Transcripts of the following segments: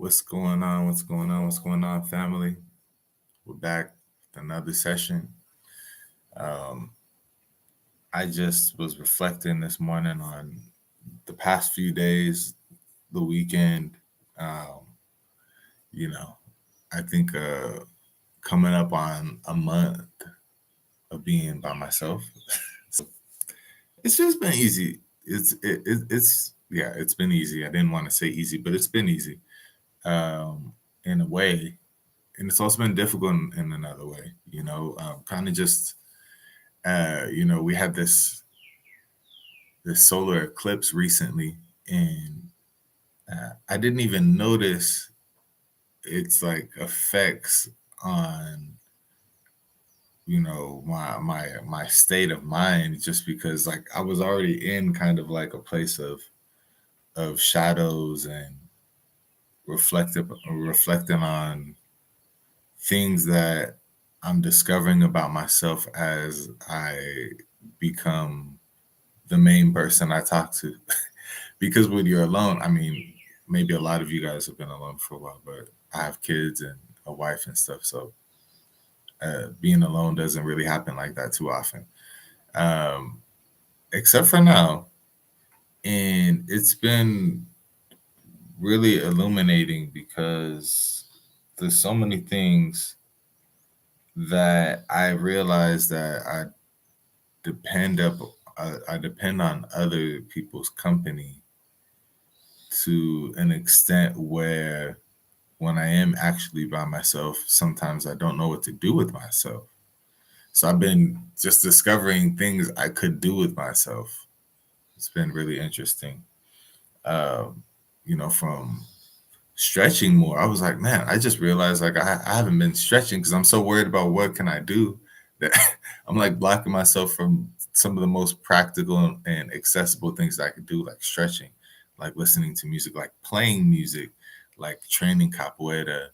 What's going on? What's going on? What's going on, family? We're back with another session. Um, I just was reflecting this morning on the past few days, the weekend. Um, you know, I think coming up on a month of being by myself. So it's just been easy. It's yeah, it's been easy. I didn't want to say easy, but it's been easy in a way, and it's also been difficult in another way. Kind of just we had this solar eclipse recently, and I didn't even notice its like effects on my state of mind, just because like I was already in kind of like a place of shadows and reflecting on things that I'm discovering about myself as I become the main person I talk to. Because when you're alone, I mean, maybe a lot of you guys have been alone for a while, but I have kids and a wife and stuff. So being alone doesn't really happen like that too often, um, except for now. And it's been really illuminating because there's so many things that I realize that depend up I depend on other people's company to an extent where when I am actually by myself, sometimes I don't know what to do with myself. So I've been just discovering things I could do with myself. It's been really interesting. Um, from stretching more, I was like, man, I just realized like I haven't been stretching because I'm so worried about what can I do that I'm like blocking myself from some of the most practical and accessible things that I could do, like stretching, like listening to music, like playing music, like training capoeira.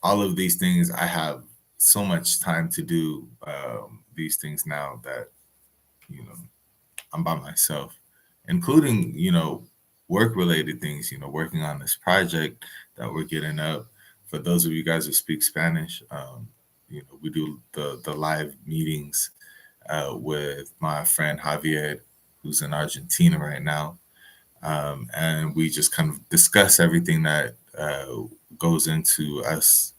All of these things I have so much time to do these things now that you know I'm by myself, including work related things. Working on this project that we're getting up. For those of you guys who speak Spanish, we do the live meetings with my friend Javier, who's in Argentina right now, and we just kind of discuss everything that goes into us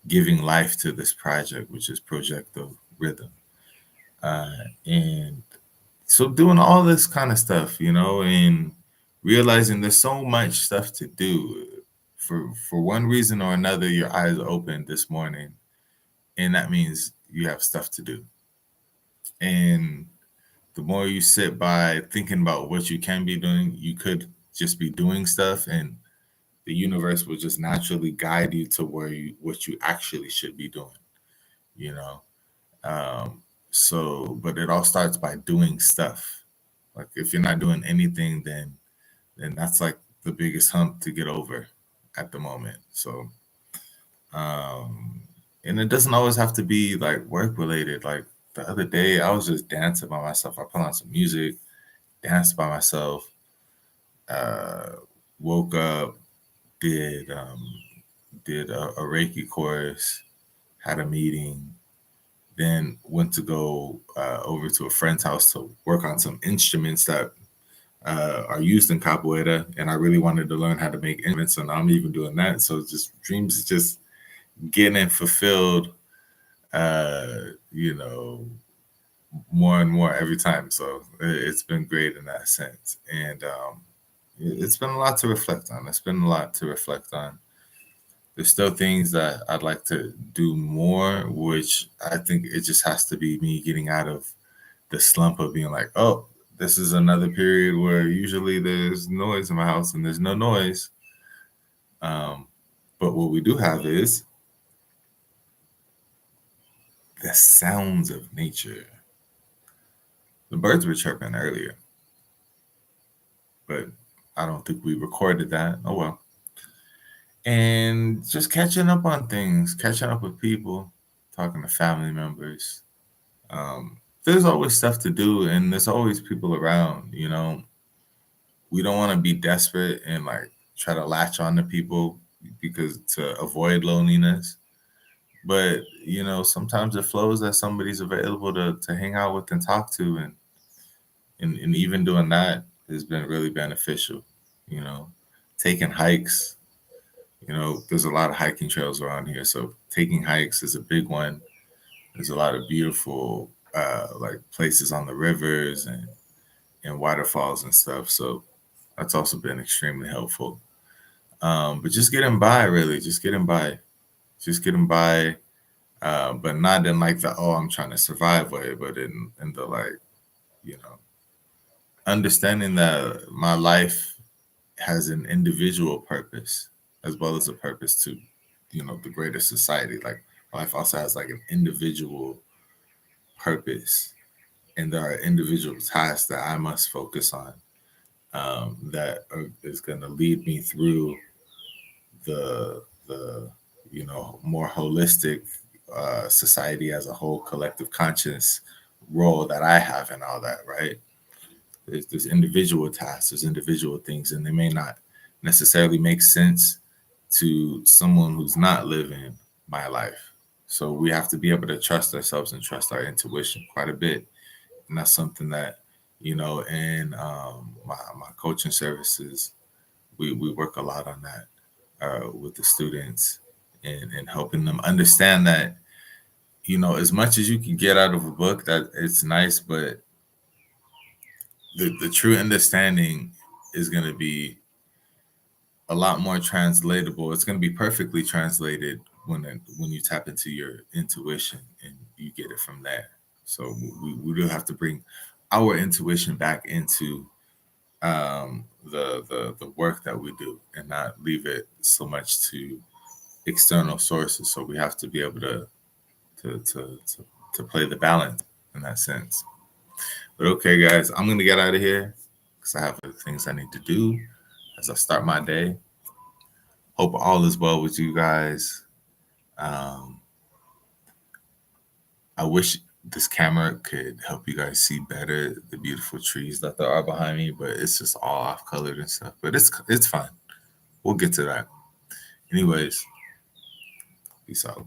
giving life to this project, which is Projecto Rhythm. And so doing all this kind of stuff, and realizing there's so much stuff to do. For one reason or another, your eyes opened this morning, and that means you have stuff to do. And the more you sit by thinking about what you can be doing, you could just be doing stuff, and the universe will just naturally guide you to what you actually should be doing. You know, but it all starts by doing stuff. Like if you're not doing anything, then that's like the biggest hump to get over at the moment. So, um, and it doesn't always have to be like work related. Like the other day, I was just dancing by myself. I put on some music, danced by myself, uh, woke up, did a Reiki course, had a meeting, then went to go over to a friend's house to work on some instruments that are used in capoeira, and I really wanted to learn how to make instruments, so now I'm even doing that. So just dreams just getting fulfilled, uh, you know, more and more every time. So it's been great in that sense, and it's been a lot to reflect on. It's been a lot to reflect on. There's still things that I'd like to do more, which I think it just has to be me getting out of the slump of being like, oh, this is another period where usually there's noise in my house and there's no noise. Um, but what we do have is the sounds of nature. The birds were chirping earlier, but I don't think we recorded that. Oh well. And just catching up on things, catching up with people, talking to family members. There's always stuff to do, and there's always people around. We don't want to be desperate and like try to latch on to people because to avoid loneliness. But sometimes it flows that somebody's available to hang out with and talk to, and even doing that has been really beneficial. You know, taking hikes. There's a lot of hiking trails around here, so taking hikes is a big one. There's a lot of beautiful like places on the rivers and waterfalls and stuff. So that's also been extremely helpful. But just getting by, really, just getting by. But not in like the I'm trying to survive way, but in the like you know understanding that my life has an individual purpose as well as a purpose to the greater society. Like my life also has like an individual purpose, and there are individual tasks that I must focus on is going to lead me through the more holistic society as a whole, collective conscious role that I have in all that, right? There's individual tasks, there's individual things, and they may not necessarily make sense to someone who's not living my life. So we have to be able to trust ourselves and trust our intuition quite a bit. And that's something that, in my coaching services, we work a lot on that with the students and helping them understand that, as much as you can get out of a book, that it's nice, but the true understanding is going to be a lot more translatable. It's going to be perfectly translated when you tap into your intuition and you get it from there. So we do have to bring our intuition back into the work that we do and not leave it so much to external sources. So we have to be able to to, to play the balance in that sense. But okay, guys, I'm gonna get out of here because I have other things I need to do as I start my day. Hope all is well with you guys. Um, I wish this camera could help you guys see better the beautiful trees that there are behind me, but it's just all off colored and stuff. But it's fine. We'll get to that. Anyways, peace out.